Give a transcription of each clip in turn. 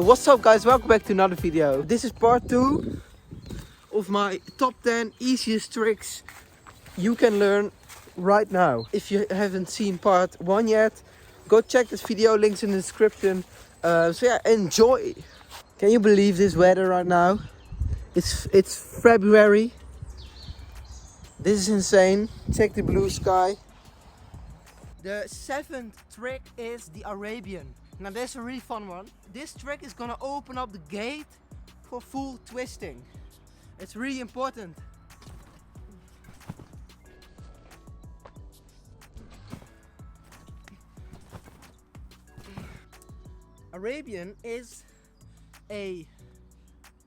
What's up guys, welcome back to another video. This is part 2 of my top 10 easiest tricks you can learn right now. If you haven't seen part 1 yet, go check this video, links in the description. So yeah, enjoy. Can you believe this weather right now? It's February. This is insane. Check the blue sky. The 7th trick is the Arabian. Now that's a really fun one. This trick is gonna open up the gate for full twisting. It's really important. Arabian is a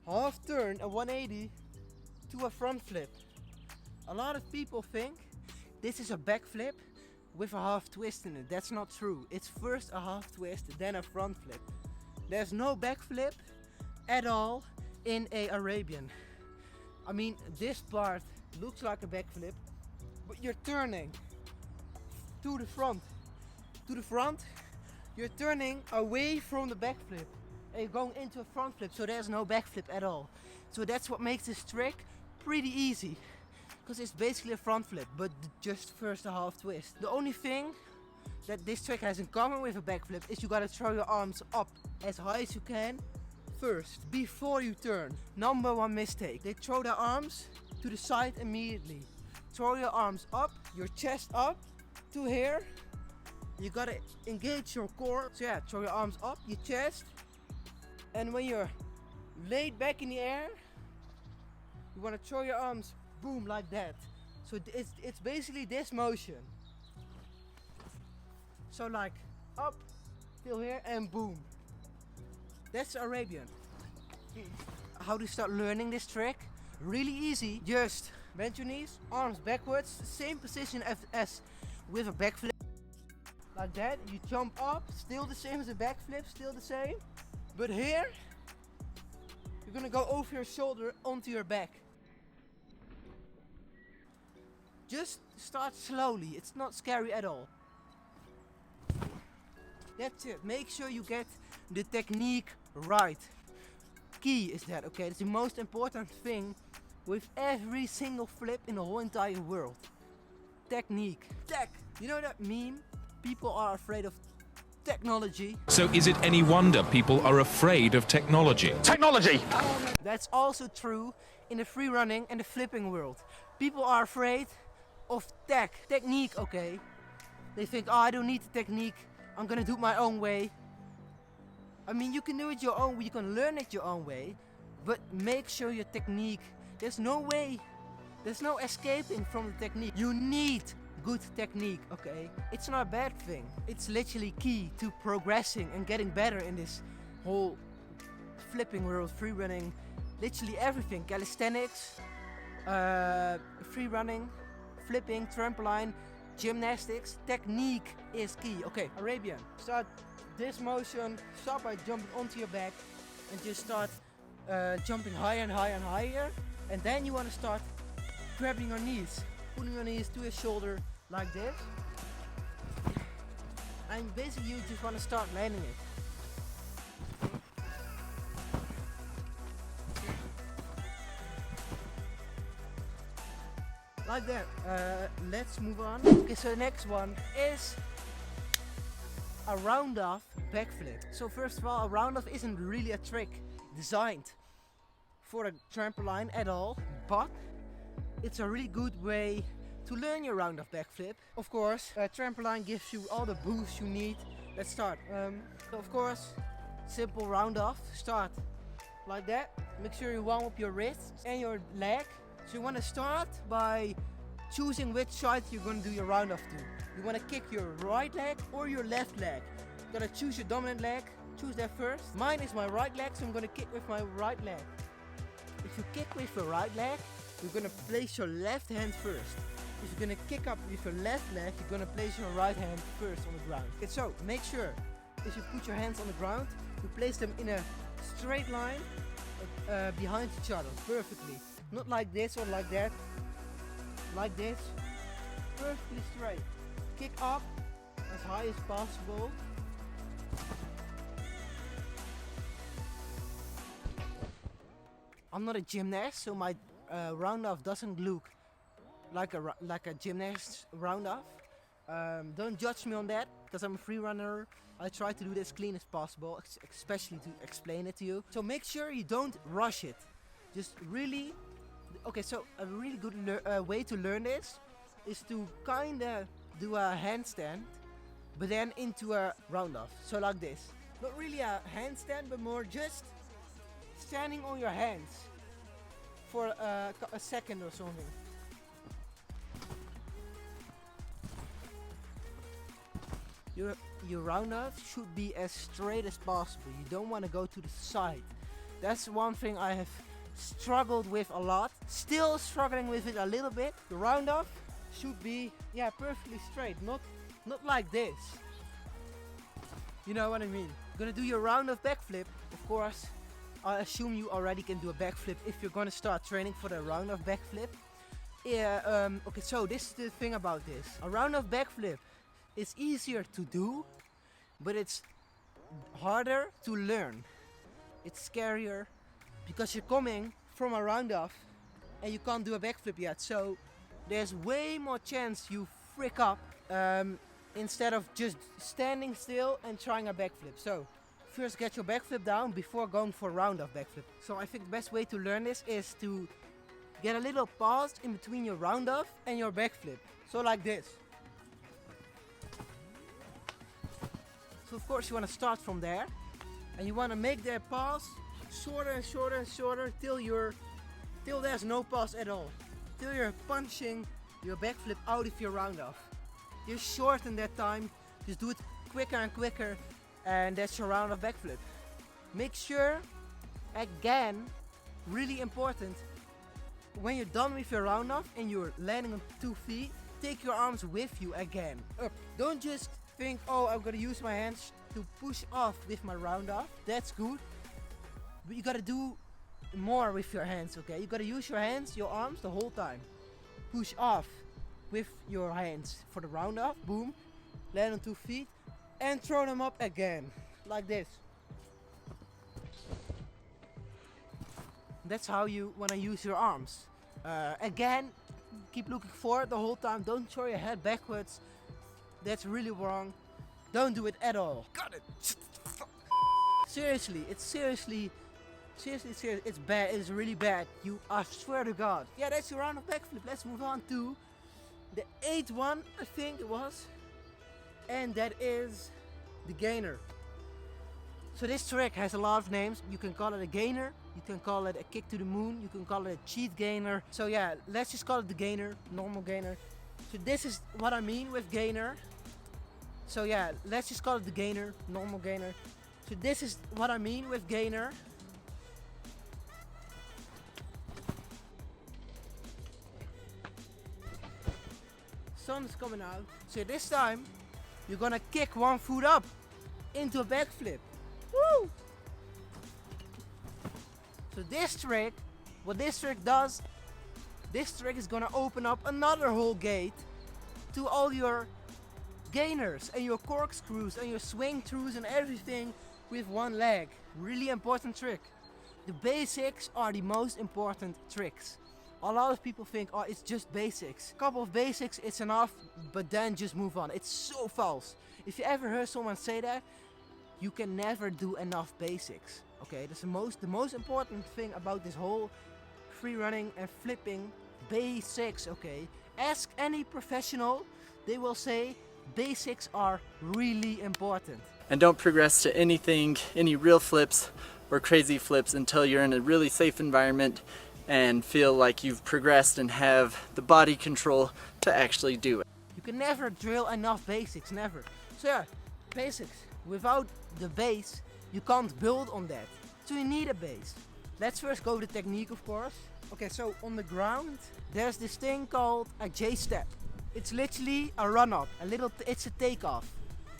half turn, a 180 to a front flip. A lot of people think this is a back flip with a half twist in it. That's not true. It's first a half twist, then a front flip. There's no back flip at all in a Arabian. I mean, this part looks like a back flip, but you're turning to the front. To the front, you're turning away from the back flip and you're going into a front flip, so there's no back flip at all. So that's what makes this trick pretty easy. Because it's basically a front flip, but just first a half twist. The only thing that this trick has in common with a back flip is you gotta throw your arms up as high as you can first, before you turn. Number 1 mistake. They throw their arms to the side immediately. Throw your arms up, your chest up to here. You gotta engage your core. So yeah, throw your arms up, your chest. And when you're laid back in the air, you wanna throw your arms boom, like that. So it's basically this motion. So like up till here and boom. That's Arabian. How to start learning this trick? Really easy. Just bend your knees, arms backwards, same position as with a back flip. Like that. You jump up, still the same as a back flip, still the same. But here, you're gonna go over your shoulder onto your back. Just start slowly, it's not scary at all. That's it, make sure you get the technique right. Key is that, okay? It's the most important thing with every single flip in the whole entire world. Technique. Tech. You know that meme? People are afraid of technology. So is it any wonder people are afraid of technology? Technology! That's also true in the free running and the flipping world. People are afraid of technique, okay? They think, oh, I don't need the technique, I'm gonna do it my own way. I mean, you can do it your own way, you can learn it your own way, but make sure your technique, there's no way, there's no escaping from the technique. You need good technique, okay? It's not a bad thing. It's literally key to progressing and getting better in this whole flipping world, free running, literally everything. Calisthenics, free running, flipping, trampoline, gymnastics. Technique is key. Okay, Arabian. Start this motion, start by jumping onto your back and just start jumping higher and higher and higher. And then you want to start grabbing your knees, putting your knees to your shoulder like this. And basically you just want to start landing it. Like that. Let's move on. Okay, so the next one is a round off backflip. So first of all, a round off isn't really a trick designed for a trampoline at all, but it's a really good way to learn your round off backflip. Of course, a trampoline gives you all the boost you need. Let's start. So of course, simple round off. Start like that. Make sure you warm up your wrists and your leg. So you want to start by choosing which side you're going to do your round off to. You want to kick your right leg or your left leg. You gotta choose your dominant leg. Choose that first. Mine is my right leg, so I'm going to kick with my right leg. If you kick with your right leg, you're going to place your left hand first. If you're going to kick up with your left leg, you're going to place your right hand first on the ground. Okay, so make sure if you put your hands on the ground, you place them in a straight line behind each other perfectly. Not like this or like that. Like this. Perfectly straight. Kick up as high as possible. I'm not a gymnast, so my round off doesn't look like a gymnast round off. Don't judge me on that, because I'm a free runner. I try to do this clean as possible, especially to explain it to you. So make sure you don't rush it. Just really, okay, so a really good way to learn this is to kinda do a handstand, but then into a round off. So like this. Not really a handstand, but more just standing on your hands for a second or something. Your round off should be as straight as possible. You don't want to go to the side. That's one thing I have struggled with a lot. Still struggling with it a little bit. The round off should be, yeah, perfectly straight. Not like this. You know what I mean? Gonna do your round off backflip. Of course, I assume you already can do a backflip if you're gonna start training for the round off backflip. Yeah, okay, so this is the thing about this. A round off backflip is easier to do, but it's harder to learn. It's scarier because you're coming from a round off and you can't do a backflip yet. So there's way more chance you frick up instead of just standing still and trying a backflip. So first get your backflip down before going for a round off backflip. So I think the best way to learn this is to get a little pause in between your round off and your backflip. So like this. So of course you want to start from there and you want to make that pause shorter and shorter and shorter till there's no pause at all. Till you're punching your backflip out of your round off. Just shorten that time, just do it quicker and quicker, and that's your round off backflip. Make sure, again, really important, when you're done with your round off and you're landing on 2 feet, take your arms with you again. Up. Don't just think, oh, I'm gonna use my hands to push off with my round off. That's good, but you gotta do more with your hands, okay? You gotta use your hands, your arms the whole time. Push off with your hands for the round off, boom, land on 2 feet, and throw them up again, like this. That's how you wanna use your arms. Again, keep looking forward the whole time. Don't throw your head backwards. That's really wrong. Don't do it at all. Got it. Seriously, it's seriously, it's bad. It's really bad. I swear to God. Yeah, that's your round of backflip. Let's move on to the 8th one, I think it was, and that is the gainer. So this trick has a lot of names. You can call it a gainer, you can call it a kick to the moon, you can call it a cheat gainer. So yeah, let's just call it the gainer, normal gainer. So this is what I mean with gainer. So yeah, let's just call it the gainer, normal gainer. So this is what I mean with gainer. Sun's coming out. So this time, you're gonna kick one foot up into a backflip. Woo! So this trick, what this trick does, this trick is gonna open up another whole gate to all your gainers and your corkscrews and your swing throughs and everything with one leg. Really important trick. The basics are the most important tricks. A lot of people think, oh, it's just basics. A couple of basics, it's enough, but then just move on. It's so false. If you ever heard someone say that, you can never do enough basics. Okay, that's the most important thing about this whole free running and flipping. Basics, okay? Ask any professional, they will say basics are really important. And don't progress to anything, any real flips or crazy flips until you're in a really safe environment and feel like you've progressed and have the body control to actually do it. You can never drill enough basics, never. So yeah, basics. Without the base, you can't build on that. So you need a base. Let's first go to the technique, of course. Okay, so on the ground, there's this thing called a J-step. It's literally a run-up, it's a takeoff.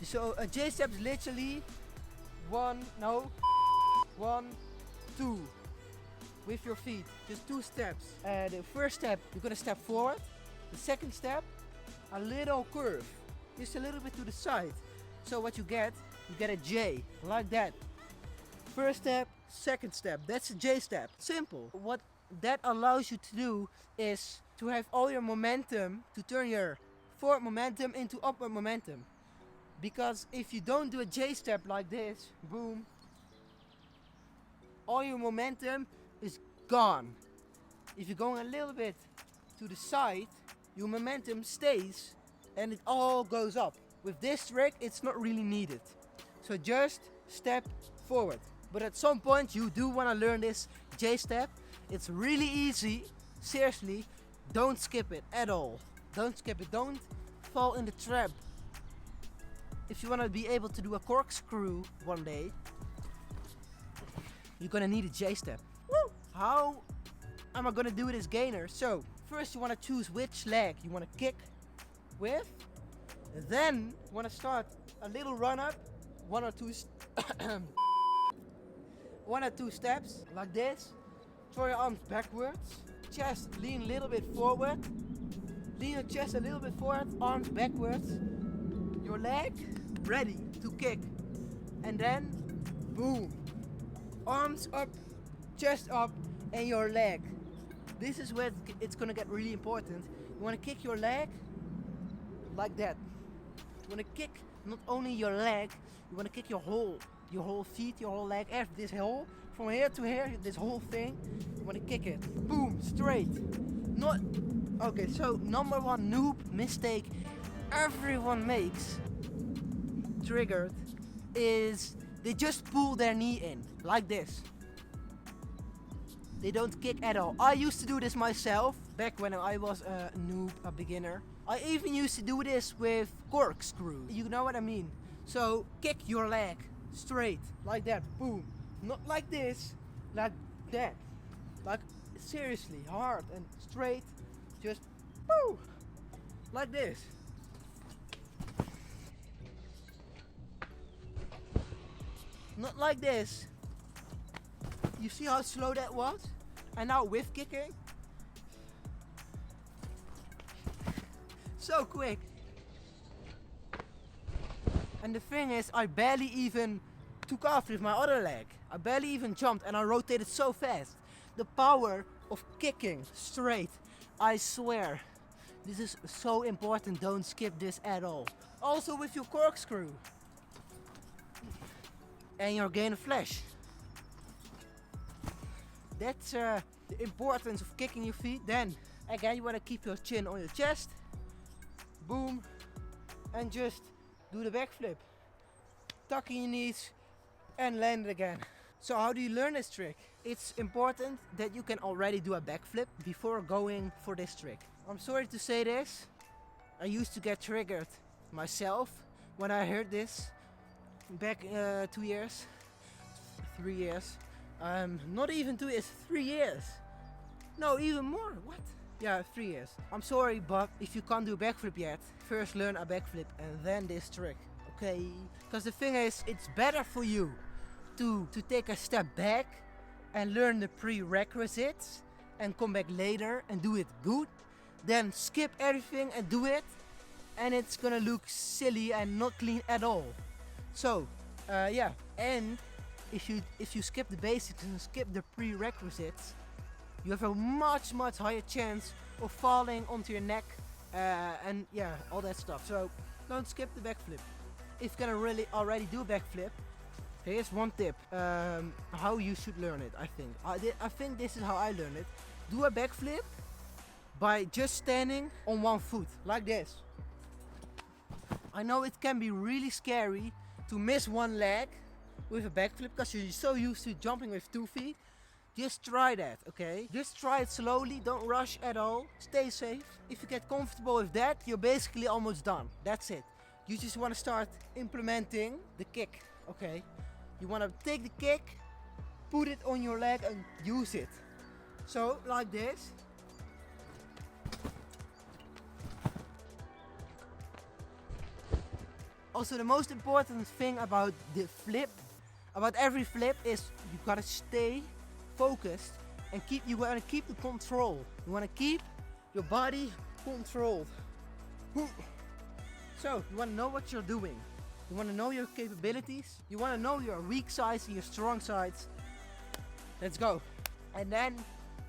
So a J-step is literally 1, 2, with your feet, just 2 steps. The first step, you're gonna step forward. The second step, a little curve, just a little bit to the side. So what you get a J, like that. First step, second step. That's a J step. Simple. What that allows you to do is to have all your momentum, to turn your forward momentum into upward momentum. Because if you don't do a J step like this, boom, all your momentum is gone. If you're going a little bit to the side, your momentum stays and it all goes up. With this trick, it's not really needed. So just step forward. But at some point you do want to learn this J step. It's really easy. Seriously, don't skip it at all. Don't skip it. Don't fall in the trap. If you want to be able to do a corkscrew one day, you're gonna need a J step. Woo! How am I gonna do this gainer? So first you want to choose which leg you want to kick with. Then you want to start a little run up, one or two steps like this. Throw your arms backwards. Chest lean a little bit forward. Lean your chest a little bit forward. Arms backwards. Your leg ready to kick. And then boom. Arms up, chest up, and your leg. This is where it's gonna get really important. You wanna kick your leg like that. You wanna kick not only your leg, you wanna kick your whole feet, your whole leg, this whole, from here to here, this whole thing. You wanna kick it. Boom, straight. Not okay. So number one noob mistake everyone makes, triggered, is they just pull their knee in like this. They don't kick at all. I used to do this myself back when I was a noob, a beginner. I even used to do this with corkscrew. You know what I mean? So kick your leg straight like that. Boom. Not like this, like that. Like seriously hard and straight. Just woo, like this. Not like this. You see how slow that was? And now with kicking, so quick. And the thing is, I barely even took off with my other leg. I barely even jumped and I rotated so fast. The power of kicking straight, I swear. This is so important, don't skip this at all. Also with your corkscrew. And your gain of flesh. That's the importance of kicking your feet. Then again, you want to keep your chin on your chest. Boom. And just do the backflip. Tucking your knees and land it again. So how do you learn this trick? It's important that you can already do a backflip before going for this trick. I'm sorry to say this. I used to get triggered myself when I heard this back 2 years, 3 years. Not even 2 years, 3 years. No, even more. What? Yeah, 3 years. I'm sorry, but if you can't do a backflip yet, first learn a backflip and then this trick, okay? Because the thing is, it's better for you to take a step back and learn the prerequisites and come back later and do it good, than skip everything and do it and it's gonna look silly and not clean at all. So, yeah, and if you skip the basics and skip the prerequisites, you have a much higher chance of falling onto your neck and yeah, all that stuff. So don't skip the backflip. If you're gonna really already do a backflip, here's one tip how you should learn it. I think this is how I learned it. Do a backflip by just standing on one foot like this. I know it can be really scary to miss one leg with a backflip because you're so used to jumping with 2 feet. Just try that, okay? Just try it slowly, don't rush at all, stay safe. If you get comfortable with that, you're basically almost done. That's it. You just want to start implementing the kick, okay? You want to take the kick, put it on your leg and use it. So, like this. Also, the most important thing about the flip, about every flip, is you gotta stay focused and you wanna keep the control. You wanna keep your body controlled. So, you wanna know what you're doing. You wanna know your capabilities. You wanna know your weak sides and your strong sides. Let's go. And then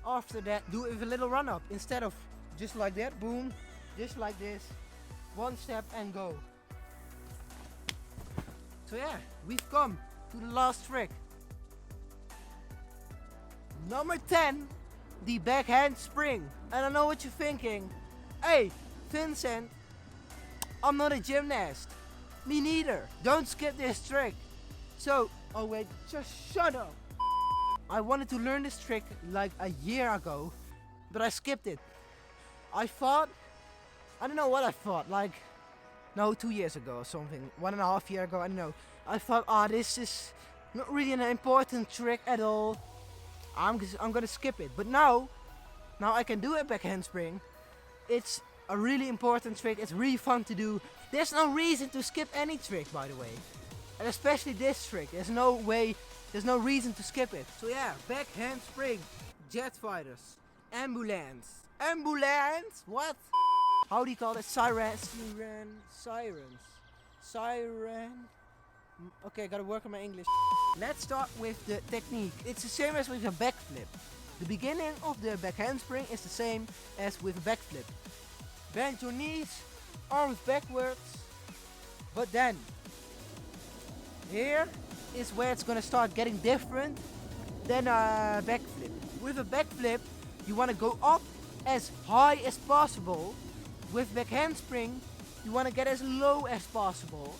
after that, do it with a little run up. Instead of just like that, boom, just like this. One step and go. So yeah, we've come to the last trick. Number 10, the backhand spring. And I know what you're thinking. Hey, Vincent, I'm not a gymnast. Me neither. Don't skip this trick. So, oh wait, just shut up. I wanted to learn this trick like a year ago, but I skipped it. I don't know what I thought, like, no, 2 years ago or something, 1.5 years ago, I don't know. I thought, this is not really an important trick at all. I'm gonna skip it. But now I can do a backhand spring. It's a really important trick. It's really fun to do. There's no reason to skip any trick, by the way. And especially this trick. There's no reason to skip it. So yeah, backhand spring, jet fighters, ambulance. Ambulance? What? How do you call it? Sirens. Okay, gotta work on my English. Let's start with the technique. It's the same as with a backflip. The beginning of the backhand spring is the same as with a backflip. Bend your knees, arms backwards. But then, here is where it's gonna start getting different than a backflip. With a backflip, you wanna go up as high as possible. With backhand spring, you wanna get as low as possible,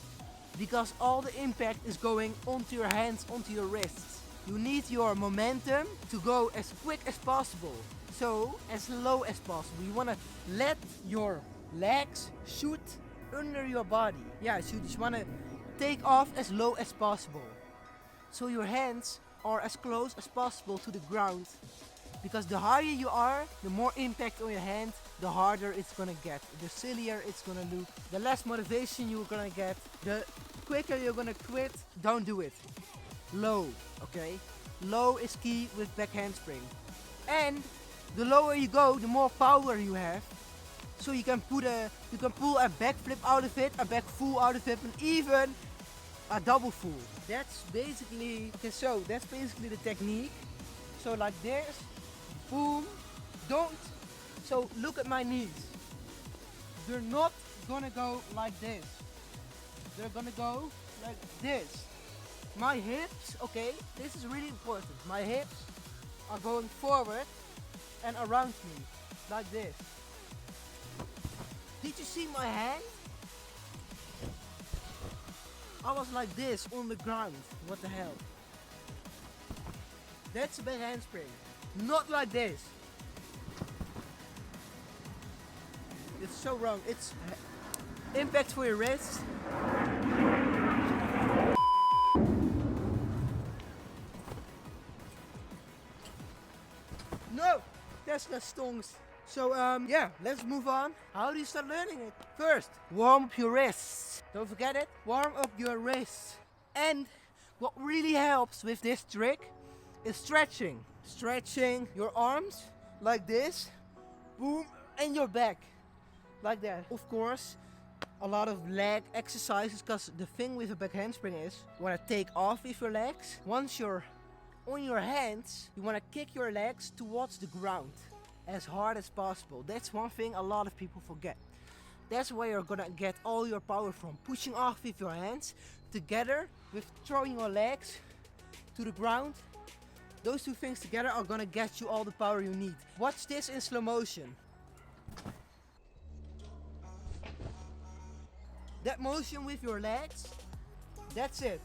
because all the impact is going onto your hands, onto your wrists. You need your momentum to go as quick as possible, so as low as possible. You want to let your legs shoot under your body. Yeah, so you just want to take off as low as possible, so your hands are as close as possible to the ground, because the higher you are, the more impact on your hand, the harder it's gonna get, the sillier it's gonna look, the less motivation you're gonna get, the quicker you're gonna quit. Don't do it. Low, okay? Low is key with backhand spring. And the lower you go, the more power you have. So you can pull a backflip out of it, a back full out of it, and even a double full. That's basically the technique. So like this, boom, so look at my knees. They're not gonna go like this. They're gonna go like this. My hips, okay, this is really important. My hips are going forward and around me, like this. Did you see my hand? I was like this on the ground. What the hell? That's a backhand spring. Not like this. It's so wrong. It's impact for your wrist. No, that's the stonks. So yeah, let's move on. How do you start learning it? First, warm up your wrists. Don't forget it. Warm up your wrists. And what really helps with this trick is stretching. Stretching your arms like this, boom, and your back like that. Of course, a lot of leg exercises, because the thing with a back handspring is you want to take off with your legs. Once you're on your hands, you want to kick your legs towards the ground as hard as possible. That's one thing a lot of people forget. That's where you're gonna get all your power from. Pushing off with your hands together with throwing your legs to the ground. Those two things together are gonna get you all the power you need. Watch this in slow motion. That motion with your legs, that's it.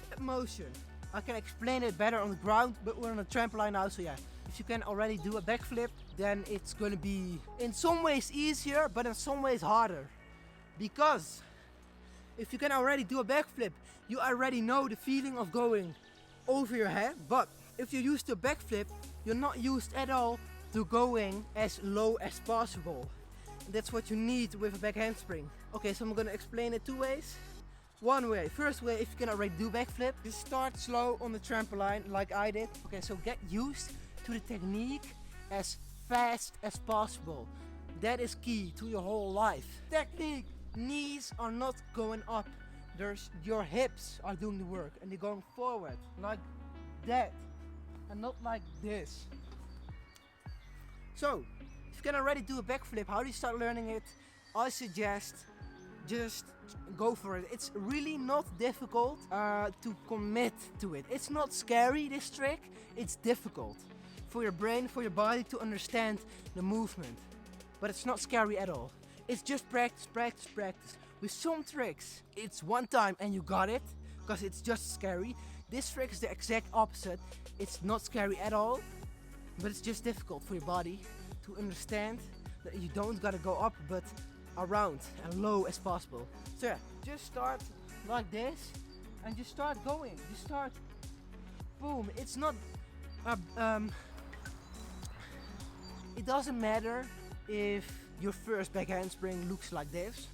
That motion. I can explain it better on the ground, but we're on a trampoline now, so yeah. If you can already do a backflip, then it's gonna be in some ways easier, but in some ways harder. Because if you can already do a backflip, you already know the feeling of going over your head. But if you're used to a backflip, you're not used at all to going as low as possible. That's what you need with a back handspring. Okay, so I'm gonna explain it two ways. One way. First way, if you can already do backflip, just start slow on the trampoline like I did. Okay, so get used to the technique as fast as possible. That is key to your whole life. Technique. Knees are not going up. your hips are doing the work and they're going forward like that and not like this. So if you can already do a backflip, how do you start learning it? I suggest just go for it. It's really not difficult to commit to it. It's not scary, this trick. It's difficult for your brain, for your body to understand the movement, but it's not scary at all. It's just practice, practice, practice. With some tricks, it's one time and you got it, because it's just scary. This trick is the exact opposite. It's not scary at all, but it's just difficult for your body to understand that you don't gotta go up, but around and low as possible. So yeah, just start like this and just start going. Just start, boom. It's not, it doesn't matter if your first back handspring looks like this,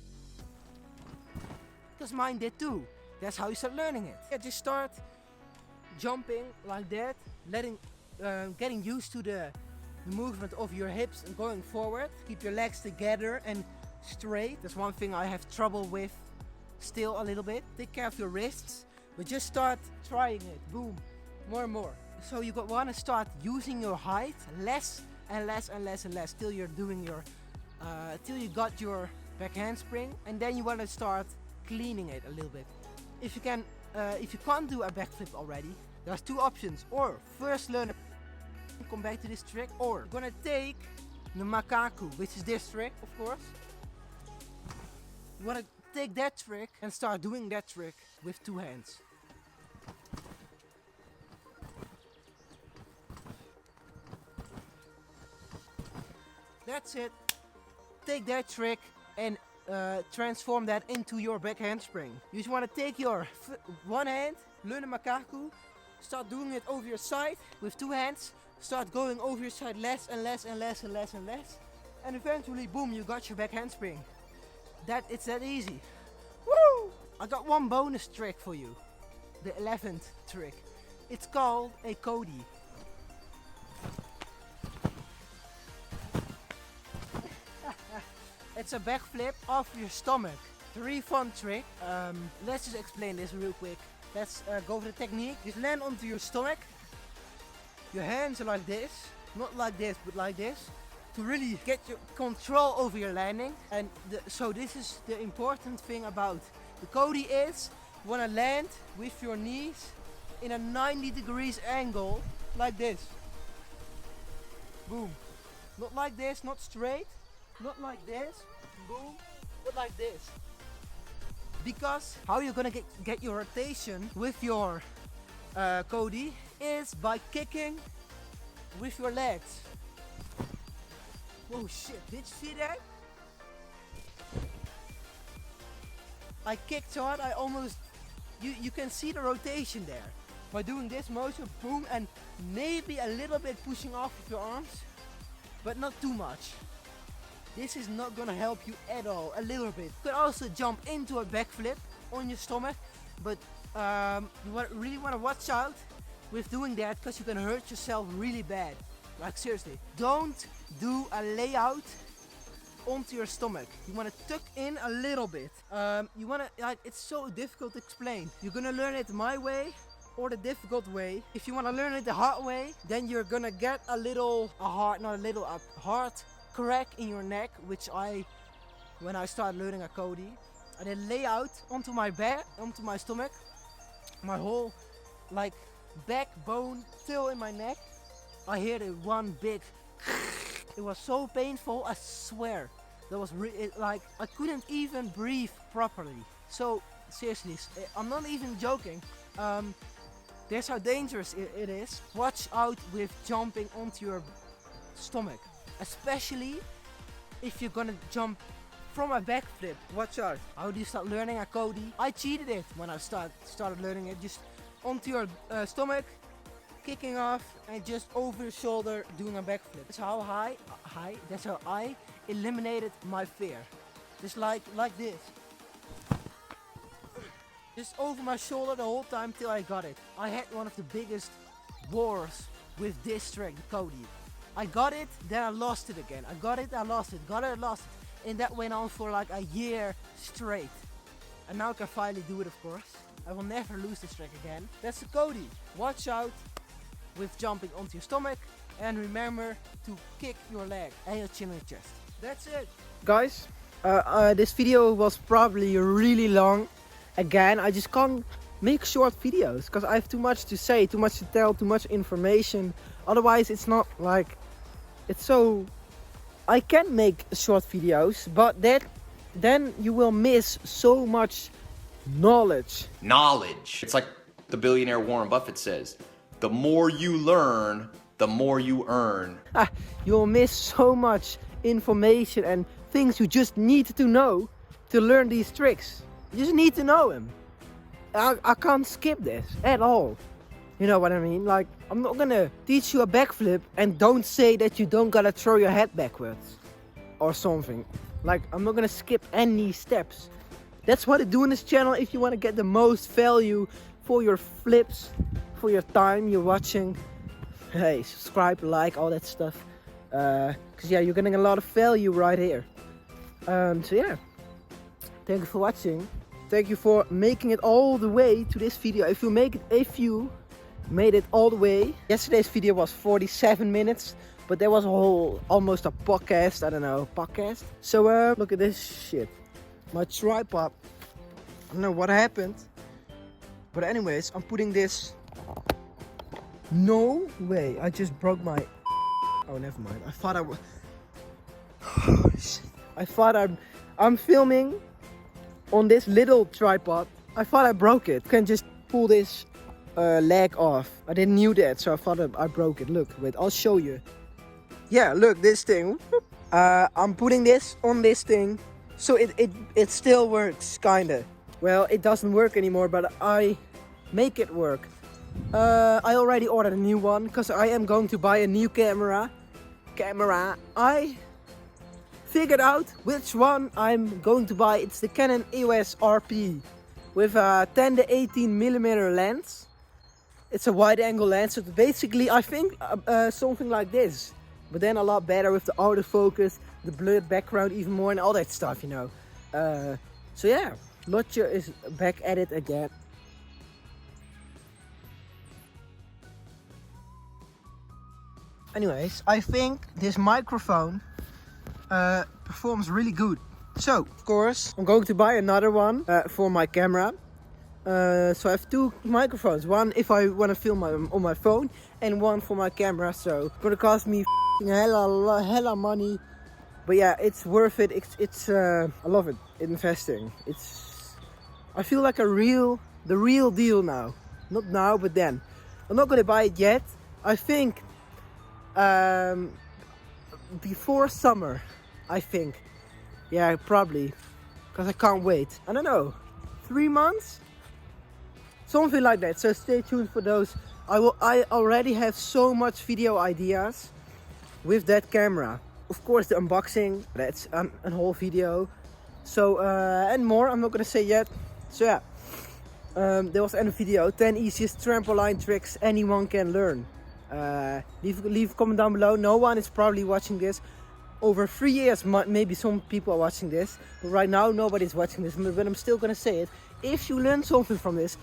because mine did too. That's how you start learning it. Yeah, just start jumping like that, getting used to the movement of your hips and going forward. Keep your legs together and straight. That's one thing I have trouble with still a little bit. Take care of your wrists, but just start trying it. Boom, more and more. So you want to start using your height less and less and less and less till you're doing your till you got your back handspring, and then you want to start cleaning it a little bit. If you can't do a backflip already, there's two options. Or first learn come back to this trick, or you're gonna take the makaku, which is this trick, of course. You wanna take that trick and start doing that trick with two hands. That's it. Take that trick and transform that into your back handspring. You just want to take your one hand, learn the makaku, start doing it over your side with two hands, start going over your side less and less and less and less and less, and eventually, boom, you got your back handspring. It's that easy. Woo! I got one bonus trick for you, the 11th trick. It's called a Cody. It's a backflip off your stomach. Very fun trick. Let's just explain this real quick. Let's go for the technique. Just land onto your stomach. Your hands are like this. Not like this, but like this. To really get your control over your landing. And so this is the important thing about the Cody is you want to land with your knees in a 90 degrees angle like this. Boom. Not like this, not straight. Not like this, boom, but like this. Because how you're gonna get your rotation with your Cody is by kicking with your legs. Whoa, shit, did you see that? I kicked so hard, I almost, you can see the rotation there. By doing this motion, boom, and maybe a little bit pushing off with your arms, but not too much. This is not gonna help you at all, a little bit. You can also jump into a backflip on your stomach, but you really wanna watch out with doing that, because you can hurt yourself really bad. Like seriously, don't do a layout onto your stomach. You wanna tuck in a little bit. You wanna, like, it's so difficult to explain. You're gonna learn it my way or the difficult way. If you wanna learn it the hard way, then you're gonna get a hard crack in your neck, which when I started learning a Cody, I then lay out onto my back, onto my stomach, my whole like backbone still in my neck. I heard it one big. It was so painful, I swear. That was like I couldn't even breathe properly. So seriously, I'm not even joking. That's how dangerous it is. Watch out with jumping onto your stomach. Especially if you're gonna jump from a backflip. Watch out. How do you start learning a Cody? I cheated it when I started learning it. Just onto your stomach, kicking off, and just over your shoulder doing a backflip. That's how that's how I eliminated my fear. Just like this. Just over my shoulder the whole time till I got it. I had one of the biggest wars with this trick, the Cody. I got it, then I lost it again. I got it, I lost it, got it, I lost it. And that went on for like a year straight. And now I can finally do it, of course. I will never lose this trick again. That's the Cody. Watch out with jumping onto your stomach. And remember to kick your leg and your chin and your chest. That's it. Guys, this video was probably really long. Again, I just can't make short videos because I have too much to say, too much to tell, too much information. Otherwise, it's not like it's so. I can make short videos, but then you will miss so much knowledge. Knowledge. It's like the billionaire Warren Buffett says, the more you learn, the more you earn. You'll miss so much information and things you just need to know to learn these tricks. You just need to know them. I can't skip this at all. You know what I mean? Like, I'm not gonna teach you a backflip and don't say that you don't gotta throw your head backwards or something. Like, I'm not gonna skip any steps. That's what I do on this channel. If you want to get the most value for your flips, for your time you're watching, hey, subscribe, like, all that stuff. Because yeah, you're getting a lot of value right here. So yeah, thank you for watching. Thank you for making it all the way to this video. If you made it all the way. Yesterday's video was 47 minutes, but there was almost a podcast. I don't know, podcast. So look at this shit. My tripod. I don't know what happened. But anyways, I'm putting this. No way. I just broke my. Oh, never mind. I thought I was. I thought I'm filming on this little tripod. I thought I broke it. You can just pull this leg off. I didn't knew that, so I thought I broke it. Look, wait, I'll show you. Yeah, look, this thing. I'm putting this on this thing, so it still works, kinda. Well, it doesn't work anymore, but I make it work. I already ordered a new one because I am going to buy a new camera. I figured out which one I'm going to buy. It's the Canon EOS RP with a 10 to 18 millimeter lens. It's a wide angle lens, so basically I think something like this, but then a lot better with the autofocus, the blurred background even more, and all that stuff, you know. So yeah, Lotje is back at it again. Anyways, I think this microphone performs really good. So, of course, I'm going to buy another one for my camera. So I have two microphones. One if I want to film on my phone, and one for my camera. So it's gonna cost me hella money. But yeah, it's worth it. It's I love it. Investing. I feel like the real deal now. Not now, but then. I'm not gonna buy it yet. I think before summer. I think. Yeah, probably. Because I can't wait. I don't know. 3 months? Something like that. So stay tuned for those. I already have so much video ideas with that camera. Of course, the unboxing. That's a whole video. So, and more. I'm not going to say yet. So yeah. There was a video. 10 easiest trampoline tricks anyone can learn. Leave a comment down below. No one is probably watching this. Over 3 years, maybe some people are watching this, but right now nobody's watching this, but I'm still gonna say it. If you learned something from this,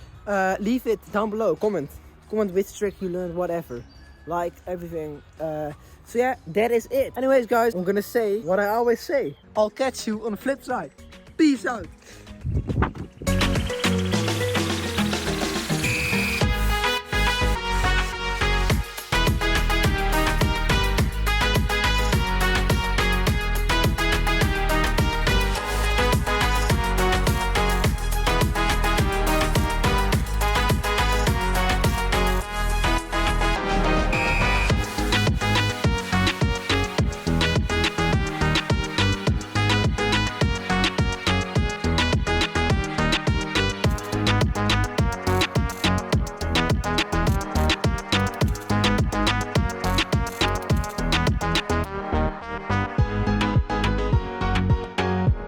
leave it down below. Comment which trick you learned, whatever, like everything. So yeah, that is it. Anyways guys, I'm gonna say what I always say. I'll catch you on the flip side. Peace out.